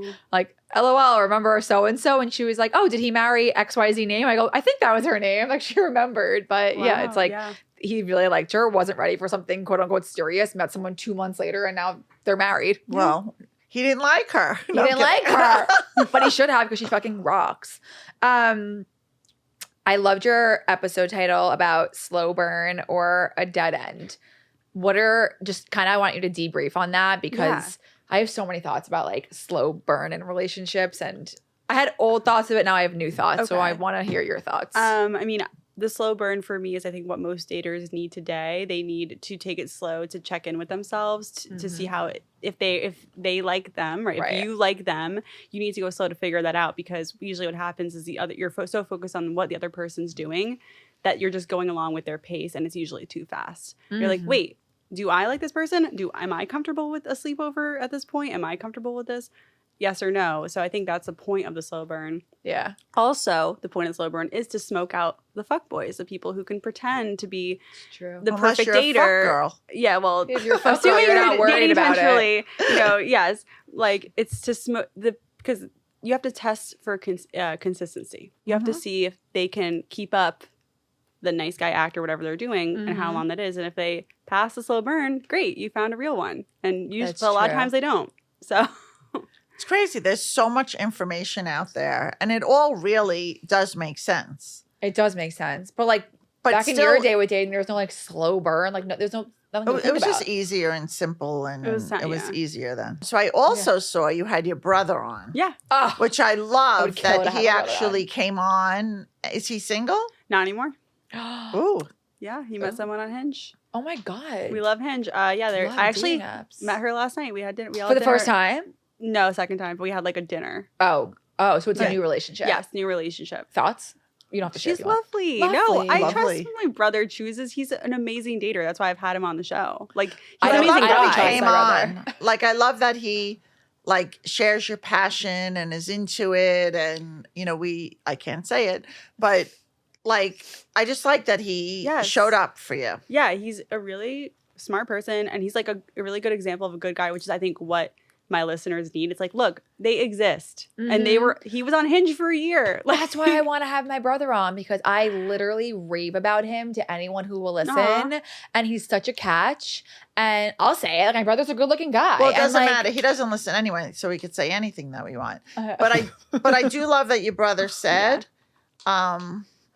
LOL, remember so and so? And she was like, oh, did he marry XYZ name? I go, I think that was her name. Like she remembered, but yeah, it's like. Yeah. He really liked her, wasn't ready for something quote unquote serious, met someone 2 months later, and now they're married. Well, he didn't like her. He didn't like her, but he should have because she fucking rocks. I loved your episode title about slow burn or a dead end. What are just kind of, I want you to debrief on that because I have so many thoughts about like slow burn in relationships, and I had old thoughts of it. Now I have new thoughts. So I want to hear your thoughts. I mean, the slow burn for me is I think what most daters need today. They need to take it slow to check in with themselves to see how if they like them, right? If you like them, you need to go slow to figure that out, because usually what happens is you're so focused on what the other person's doing that you're just going along with their pace, and it's usually too fast. You're like, wait, do I like this person? Am I comfortable with a sleepover at this point? Am I comfortable with this? Yes or no. So I think that's the point of the slow burn. Yeah. Also, the point of the slow burn is to smoke out the fuckboys, the people who can pretend to be the Unless perfect you're a dater. fuck girl. Yeah, well, if you're a fuck girl, you're not worried about it. Yes, like it's to smoke because you have to test for consistency. You have to see if they can keep up the nice guy act or whatever they're doing and how long that is. And if they pass the slow burn, great, you found a real one. And but a lot of times they don't. So. It's crazy. There's so much information out there, and it all really does make sense. It does make sense. But back in your day with dating, there was no like slow burn. Like there's nothing to think it was about. just easier and simple, and it was easier then. So I also saw you had your brother on. Yeah. Which I love that he have actually came on. Is he single? Not anymore. Ooh. Yeah, he met someone on Hinge. Oh my God. We love Hinge. I actually met her last night. We had dinner. For the first time? No, second time. But we had like a dinner. Oh, so it's a new relationship. Yes, new relationship. Thoughts? You don't have to share. She's lovely. No, I trust when my brother chooses. He's an amazing dater. That's why I've had him on the show. Like he's I an amazing love that guy. he came on. Like I love that he like shares your passion and is into it, and I can't say it, but like I just like that he showed up for you. Yeah, he's a really smart person, and he's like a really good example of a good guy, which is I think what my listeners need. It's like, look, they exist. And he was on Hinge for a year. That's why I want to have my brother on, because I literally rave about him to anyone who will listen. And he's such a catch. And I'll say it, like, my brother's a good looking guy. Well, it doesn't matter. He doesn't listen anyway, so he could say anything that we want. But I do love that your brother said,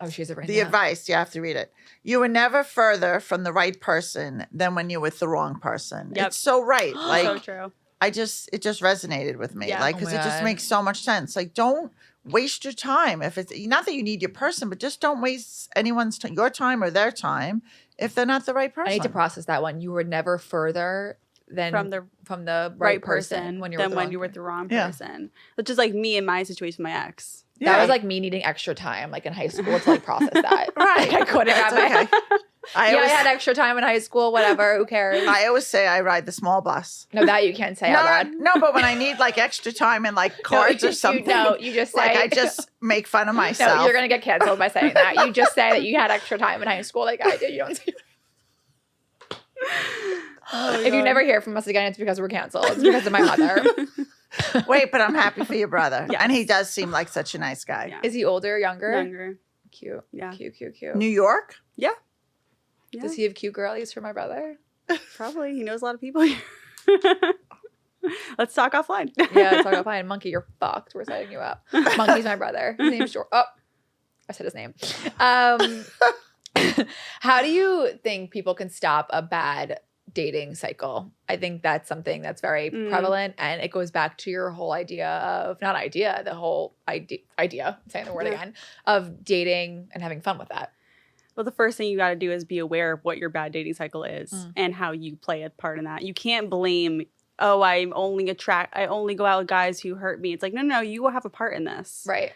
she's a the advice, you have to read it. You were never further from the right person than when you're with the wrong person. Yep. It's so right. Like, so true. It just resonated with me. Yeah. Like, because it just makes so much sense. Like, don't waste your time. If it's not that you need your person, but just don't waste your time or their time if they're not the right person. I need to process that one. You were never further than from the right person when you're with the wrong person. Which is like me in my situation with my ex. Yeah. That was like me needing extra time, like in high school, to like process that. Right. Like, I couldn't have my I had extra time in high school, whatever, who cares? I always say I ride the small bus. No, that you can't say out loud. No, but when I need like extra time and like cards or something. You just say. Like, I just make fun of myself. No, you're going to get canceled by saying that. You just say that you had extra time in high school like I did. You don't say. If you never hear from us again, it's because we're canceled. It's because of my mother. Wait, but I'm happy for your brother. Yeah. And he does seem like such a nice guy. Yeah. Is he older or younger? Younger. Cute. Yeah. Cute. New York? Yeah. Does he have cute girlies for my brother? Probably. He knows a lot of people here. Let's talk offline. Yeah, let's talk offline. Monkey, you're fucked. We're setting you up. Monkey's my brother. His name's George. Oh, I said his name. How do you think people can stop a bad dating cycle? I think that's something that's very prevalent, and it goes back to your whole the whole idea, saying the word again, of dating and having fun with that. Well, the first thing you got to do is be aware of what your bad dating cycle is and how you play a part in that. You can't blame, I only go out with guys who hurt me. It's like, no, you will have a part in this. Right.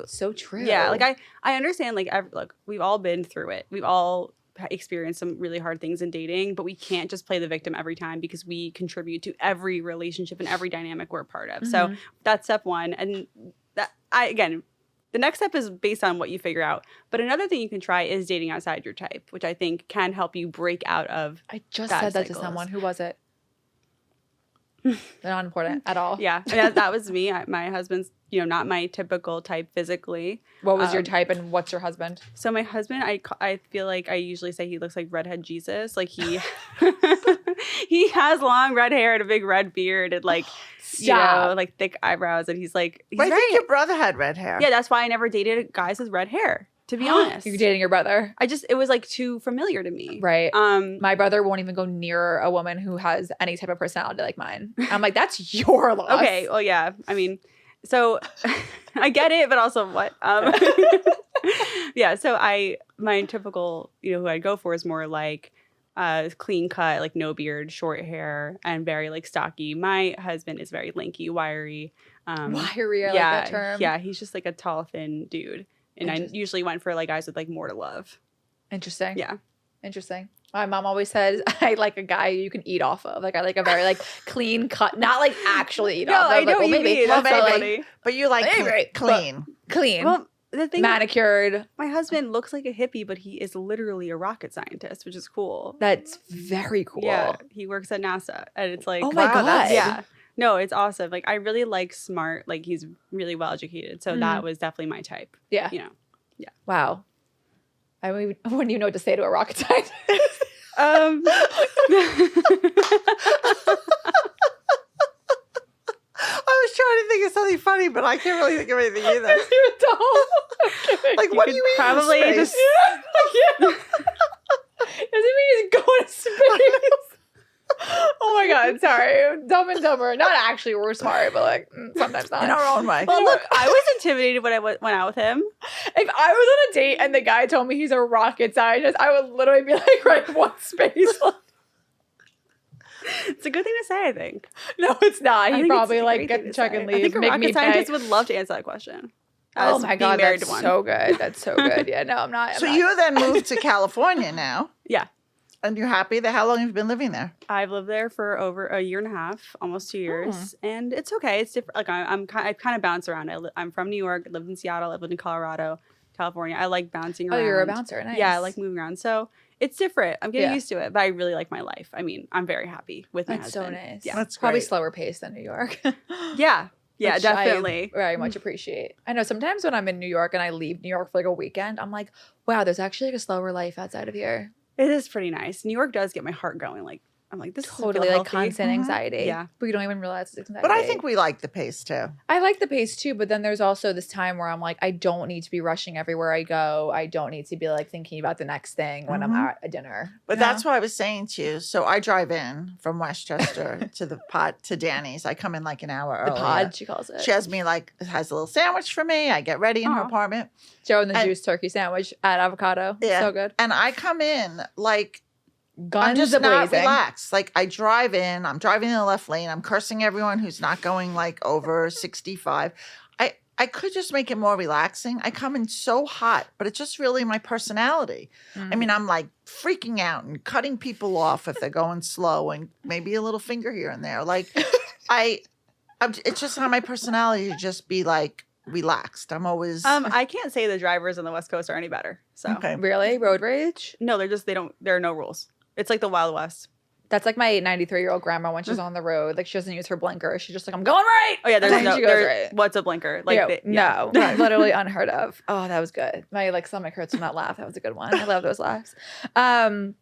So true. Yeah. Like I understand, like, look, we've all been through it. We've all experienced some really hard things in dating, but we can't just play the victim every time, because we contribute to every relationship and every dynamic we're a part of. So that's step one. And the next step is based on what you figure out. But another thing you can try is dating outside your type, which I think can help you break out of. I just said that to someone. Who was it? They're not important at all. Yeah. And that was me. My husband's, not my typical type physically. What was your type, and what's your husband? So my husband, I feel like I usually say he looks like redhead Jesus. Like he has long red hair and a big red beard and like, like thick eyebrows. And he's like, I think your brother had red hair. Yeah, that's why I never dated guys with red hair, to be honest. You're dating your brother? It was like too familiar to me. Right. My brother won't even go near a woman who has any type of personality like mine. I'm like, that's your loss. Okay. Well, yeah. I mean, so I get it, but also what? Yeah. So my typical, who I'd go for is more like clean cut, like no beard, short hair, and very like stocky. My husband is very lanky, wiry. Wiry, I like that term. Yeah. He's just like a tall, thin dude. And I usually went for like guys with like more to love. Interesting. Yeah. Interesting. My mom always says I like a guy you can eat off of. Like, I like a very like clean cut, not like actually eat off of. I know what you mean. That's so funny. But you like clean. Clean. Well, the thing manicured. My husband looks like a hippie, but he is literally a rocket scientist, which is cool. That's very cool. Yeah. He works at NASA. And it's like, oh my God. Yeah. No, it's awesome. Like, I really like smart. Like, he's really well educated. So that was definitely my type. Yeah. Yeah. Wow. I wouldn't even know what to say to a rocket scientist. I was trying to think of something funny, but I can't really think of anything either. You're dumb. Like, what do you mean? Probably just. Yeah. Doesn't mean he's going to space. Oh my God, sorry. Dumb and Dumber. Not actually, we're smart, but like sometimes not. In our own way. Well, look, I was intimidated when I went out with him. If I was on a date and the guy told me he's a rocket scientist, I would literally be like, right, what space? It's a good thing to say, I think. No, it's not. He'd probably like get check and leave. I think a rocket scientist would love to answer that question. Oh my God, that's so good. That's so good. Yeah, no, I'm not. You then moved to California now. Yeah. And you're happy? How long have you been living there? I've lived there for over a year and a half, almost 2 years, and it's okay. It's different. Like I kind of bounce around. I'm from New York. I lived in Seattle. I lived in Colorado, California. I like bouncing around. Oh, you're a bouncer. Nice. Yeah, I like moving around. So It's different. I'm getting Yeah. used to it, but I really like my life. I mean, I'm very happy with my That's husband. so nice. Yeah. That's Probably great. slower pace than New York. Yeah. Yeah, Which definitely. I very much appreciate. I know sometimes when I'm in New York and I leave New York for like a weekend, I'm like, wow, there's actually like a slower life outside of here. It is pretty nice. New York does get my heart going. Like, I'm like, this Totally is like constant anxiety. Yeah. But you don't even realize it's anxiety. But I think we like the pace too. I like the pace too, but then there's also this time where I'm like, I don't need to be rushing everywhere I go. I don't need to be like thinking about the next thing when I'm at a dinner. But that's what I was saying to you. So I drive in from Westchester to Danny's. I come in like an hour The earlier. pod, she calls it. She has a little sandwich for me. I get ready in her apartment. Joe and the Juice turkey sandwich at avocado. Yeah. So good. And I come in like Guns I'm just not a-blazing. relaxed. Like I drive in, I'm driving in the left lane. I'm cursing everyone who's not going like over 65. I could just make it more relaxing. I come in so hot, but it's just really my personality. I mean, I'm like freaking out and cutting people off if they're going slow and maybe a little finger here and there. Like it's just not my personality to just be like relaxed. I'm always I can't say the drivers on the West Coast are any better. So okay. Really? Road rage? No, there are no rules. It's like the Wild West. That's like my 93-year-old grandma when she's on the road. Like she doesn't use her blinker. She's just like, I'm going right. Oh yeah, there's no she goes right. what's a blinker? Like Yeah, yeah. no, literally unheard of. Oh, that was good. My like stomach hurts from that laugh. That was a good one. I love those laughs. I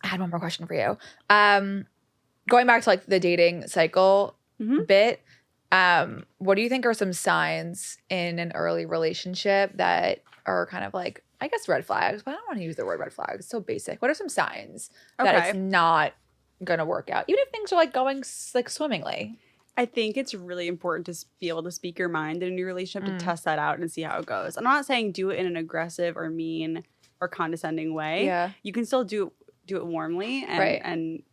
had one more question for you. Going back to like the dating cycle bit, what do you think are some signs in an early relationship that are kind of like, I guess, red flags, but I don't want to use the word red flags. It's so basic. What are some signs that it's not going to work out, even if things are like going like swimmingly? I think it's really important to be able to speak your mind in a new relationship to test that out and see how it goes. I'm not saying do it in an aggressive or mean or condescending way. Yeah. You can still do it warmly and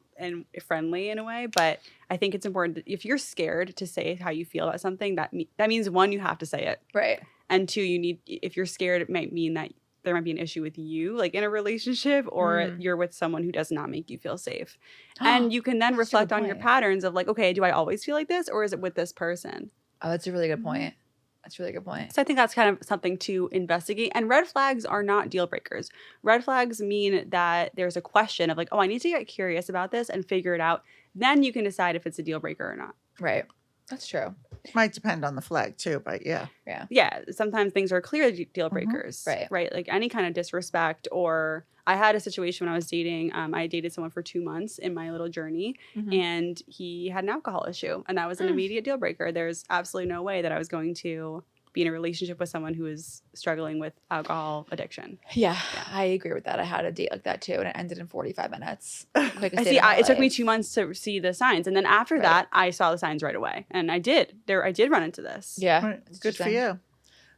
friendly in a way, but I think it's important that if you're scared to say how you feel about something, that means one, you have to say it. Right. And two, if you're scared, it might mean that there might be an issue with you, like in a relationship, or you're with someone who does not make you feel safe. And you can then reflect on your patterns of like, okay, do I always feel like this, or is it with this person? Oh, that's a really good point. That's a really good point. So I think that's kind of something to investigate. And red flags are not deal breakers. Red flags mean that there's a question of like, oh, I need to get curious about this and figure it out. Then you can decide if it's a deal breaker or not. Right. That's true. Might depend on the flag too, but yeah. Yeah. Sometimes things are clear deal breakers. Right. Like any kind of disrespect, or I had a situation when I was dating. I dated someone for 2 months in my little journey, and he had an alcohol issue, and that was an immediate deal breaker. There's absolutely no way that I was going to be in a relationship with someone who is struggling with alcohol addiction. Yeah, I agree with that. I had a date like that too, and it ended in 45 minutes. It took me 2 months to see the signs, and then after that, I saw the signs right away, and I did run into this. Yeah, Right. Good for you.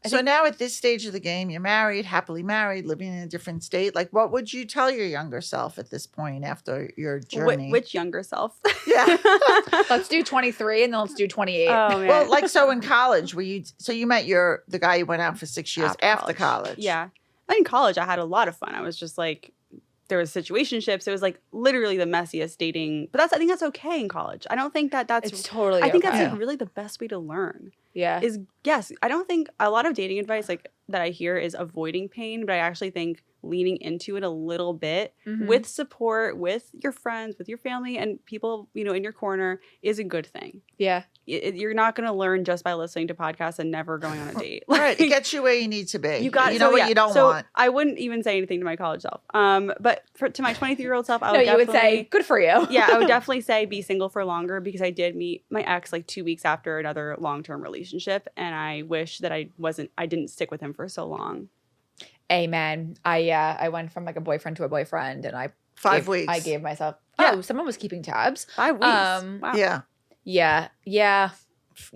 So now at this stage of the game, you're married, happily married, living in a different state. Like, what would you tell your younger self at this point after your journey? Which younger self? Yeah. Let's do 23 and then let's do 28. Oh, man. Well, like, so in college, you met the guy you went out for 6 years after college. Yeah. In college, I had a lot of fun. I was just like, there was situationships. It was like literally the messiest dating. But I think that's okay in college. I don't think that's it's totally I think okay. that's like really the best way to learn. Yeah. I don't think a lot of dating advice like that I hear is avoiding pain, but I actually think leaning into it a little bit with support, with your friends, with your family, and people, in your corner is a good thing. Yeah. You're not going to learn just by listening to podcasts and never going on a date. Right. It gets you where you need to be. You know what you don't want. I wouldn't even say anything to my college self. But to my 23-year-old self, you would say, good for you. Yeah, I would definitely say be single for longer, because I did meet my ex like 2 weeks after another long-term relationship. And I wish that I didn't stick with him for so long. Amen. I went from like a boyfriend to a boyfriend, and 5 weeks. I gave myself. Yeah. Oh, someone was keeping tabs. 5 weeks. Wow. Yeah. Yeah.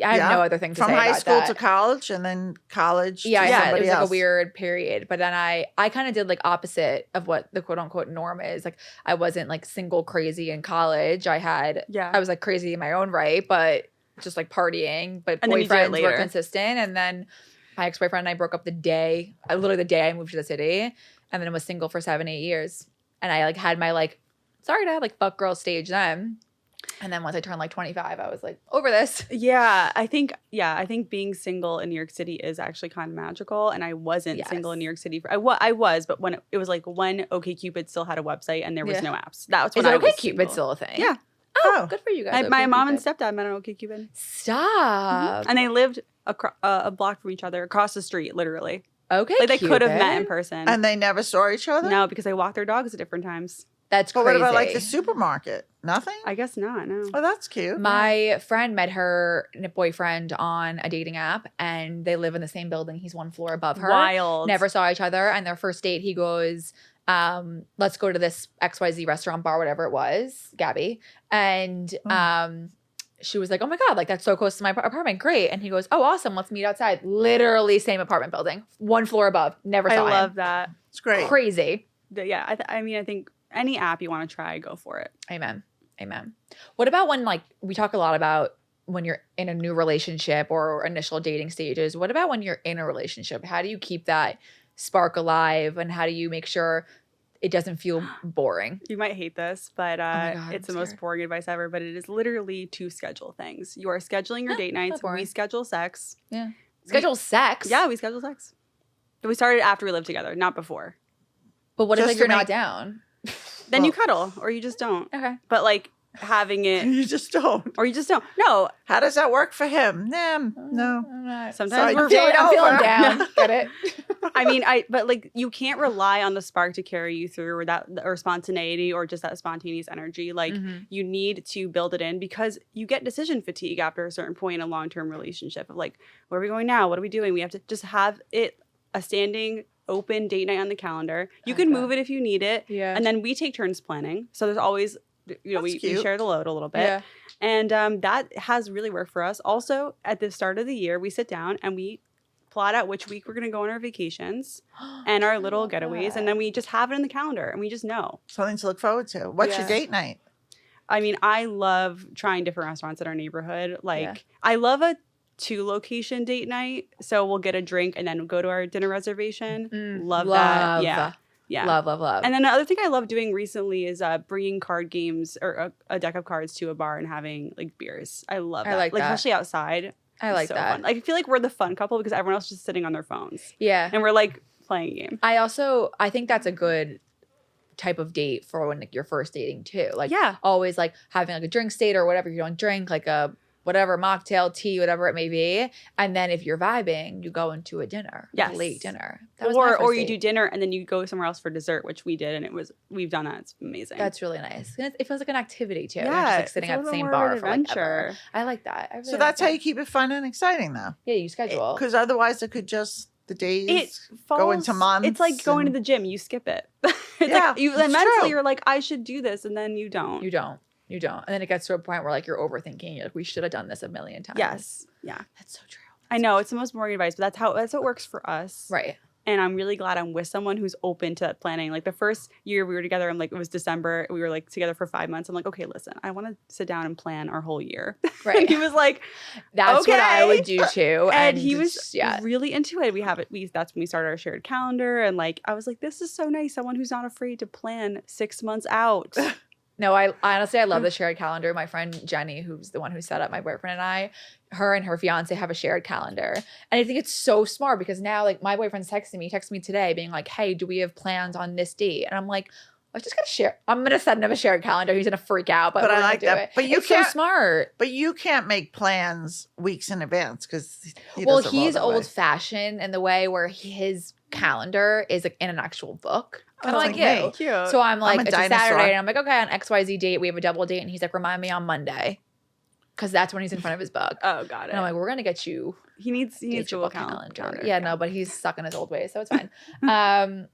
I have no other thing to From say high about school that. to college, and then college to it was somebody like else. a weird period. But then I kind of did like opposite of what the quote unquote norm is. Like I wasn't like single crazy in college. I was like crazy in my own right, but just like partying. But and boyfriends were consistent. And then my ex-boyfriend and I broke up literally the day I moved to the city, and then I was single for 7-8 years. And I like had my like, sorry to have like fuck girl stage then. And then once I turned like 25, I was like, over this. Yeah, I think being single in New York City is actually kind of magical. And I wasn't single in New York City. I was, but when it was like when OkCupid still had a website and there was no apps. That's when I was single. OkCupid still a thing? Yeah. Oh, good for you guys. My mom and stepdad met on OkCupid. Stop. And they lived a block from each other, across the street, literally. Okay, like they could have met in person. And they never saw each other? No, because they walked their dogs at different times. That's crazy. But what about like the supermarket? Nothing? I guess not, no. Oh, that's cute. My friend met her boyfriend on a dating app, and they live in the same building. He's one floor above her. Wild. Never saw each other. And their first date, he goes, let's go to this XYZ restaurant, bar, whatever it was, Gabby. And she was like, oh my God, like that's so close to my apartment. Great. And he goes, oh, awesome. Let's meet outside. Literally same apartment building. One floor above. Never saw him. I love that. It's great. Crazy. Yeah. I mean, I think any app you want to try, go for it. Amen. What about when, like, we talk a lot about when you're in a new relationship or initial dating stages. What about when you're in a relationship? How do you keep that spark alive, and how do you make sure it doesn't feel boring? You might hate this, but God, it's the most boring advice ever, but it is literally to schedule things. You are scheduling your date nights. We schedule sex. Yeah. Schedule sex? Yeah, we schedule sex. But we started after we lived together, not before. But what if like you're not down? Then you cuddle, or you just don't. Okay. But like having it. You just don't. Or you just don't. No. How does that work for him? No. Sometimes I'm feeling down. Get it? I mean, but like you can't rely on the spark to carry you through, or spontaneity, or just that spontaneous energy. Like you need to build it in, because you get decision fatigue after a certain point in a long-term relationship of like, where are we going now? What are we doing? We have to just have it a standing open date night on the calendar. You can move it if you need it. Yeah. And then we take turns planning. So there's always, we share the load a little bit. Yeah. And that has really worked for us. Also, at the start of the year, we sit down and we plot out which week we're going to go on our vacations and our little getaways. And then we just have it in the calendar and we just know. Something to look forward to. What's your date night? I mean, I love trying different restaurants in our neighborhood. Like, I love a 2-location date night. So we'll get a drink and then go to our dinner reservation. Love that. Yeah. Love. And then the other thing I love doing recently is bringing card games or a deck of cards to a bar and having like beers. I love that. Like that. Especially outside. I like that. Fun. Like, I feel like we're the fun couple because everyone else is just sitting on their phones. Yeah. And we're like playing a game. I think that's a good type of date for when like, you're first dating too. Like always like having like a drink date or whatever. You don't drink like a whatever, mocktail, tea, whatever it may be. And then if you're vibing, you go into a dinner, a late dinner. Or you do dinner and then you go somewhere else for dessert, which we did. And we've done that. It's amazing. That's really nice. It feels like an activity too. Yeah. You're just like sitting at the same bar for like ever. I like that. I really so that's how you keep it fun and exciting though. Yeah, you schedule. Because otherwise it could just, the days go into months. It's like going to the gym. You skip it. It's like mentally you're like, I should do this. And then you don't. You don't. And then it gets to a point where like you're overthinking. You're like, we should have done this a million times. Yes. Yeah. That's so true. I know it's the most boring advice, but that's what works for us. Right. And I'm really glad I'm with someone who's open to that planning. Like the first year we were together, I'm like, it was December. We were like together for 5 months. I'm like, okay, listen, I want to sit down and plan our whole year. Right. And he was like, that's what I would do too. And he was really into it. That's when we started our shared calendar. And like, I was like, this is so nice. Someone who's not afraid to plan 6 months out. No, I honestly love the shared calendar. My friend Jenny, who's the one who set up my boyfriend and I, her and her fiance have a shared calendar. And I think it's so smart because now like my boyfriend's texting me today being like, hey, do we have plans on this date? And I'm like, I just gotta share. I'm gonna send him a shared calendar. He's gonna freak out, but I like that. But it's so smart. But you can't make plans weeks in advance because he's old fashioned in the way where his calendar is like in an actual book. Kind of like you. Cute. So I'm like, it's a Saturday, and I'm like, okay, on XYZ date, we have a double date, and he's like, remind me on Monday, because that's when he's in front of his book. Oh, got it. And I'm like, we're gonna get you. He needs a calendar. Yeah, no, but he's stuck in his old ways, so it's fine.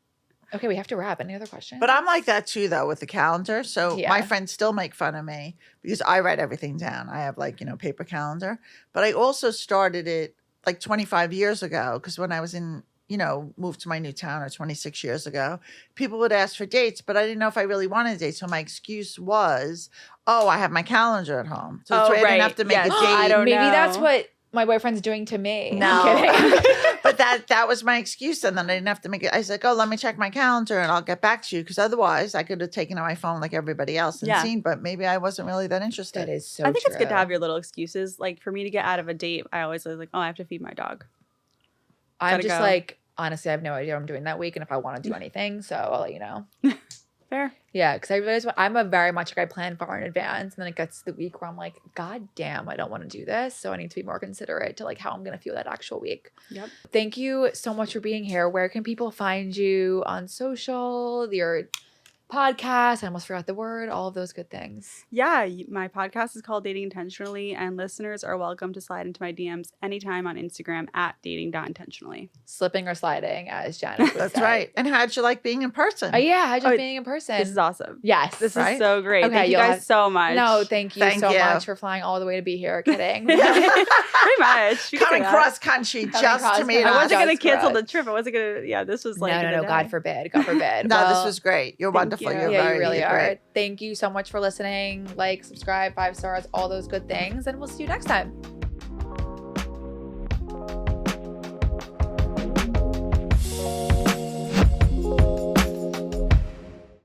Okay, we have to wrap. Any other questions? But I'm like that too, though, with the calendar. So my friends still make fun of me because I write everything down. I have like, paper calendar. But I also started it like 25 years ago because when I was moved to my new town or 26 years ago, people would ask for dates, but I didn't know if I really wanted a date. So my excuse was, I have my calendar at home. So that's why I didn't have to make a date. I don't know. Maybe that's what my boyfriend's doing to me. No, I'm kidding. but that was my excuse, and then I didn't have to make it. I was like, oh, let me check my calendar, and I'll get back to you, because otherwise I could have taken out my phone like everybody else and seen. But maybe I wasn't really that interested. That is so. I think true. it's good to have your little excuses. Like for me to get out of a date, I always was like, oh, I have to feed my dog. I'm just like, honestly, I have no idea what I'm doing that week, and if I want to do anything, so I'll let you know. Fair. Yeah, because I realize I'm a very much like I plan far in advance, and then it gets to the week where I'm like, God damn, I don't want to do this, so I need to be more considerate to like how I'm gonna feel that actual week. Yep. Thank you so much for being here. Where can people find you on social? Your podcast, I almost forgot the word, all of those good things. Yeah, my podcast is called Dating Intentionally, and listeners are welcome to slide into my DMs anytime on Instagram at dating.intentionally. Slipping or sliding, as Janice would That's say. right. And how'd you like being in person? Yeah, how'd you being in person? This is awesome. Yes. This right? is so great. Okay, Thank you guys so much. No, thank you so you. much for flying all the way to be here. Kidding. Pretty much. You can say Coming that. cross country just to meet I us. wasn't going to Just cancel for the us. trip. I wasn't going to, yeah, this was like. No, God forbid. God forbid. No, Well, this was great. You're thank wonderful. you. You're yeah, very you really are. great. Thank you so much for listening. Like, subscribe, 5 stars, all those good things. And we'll see you next time.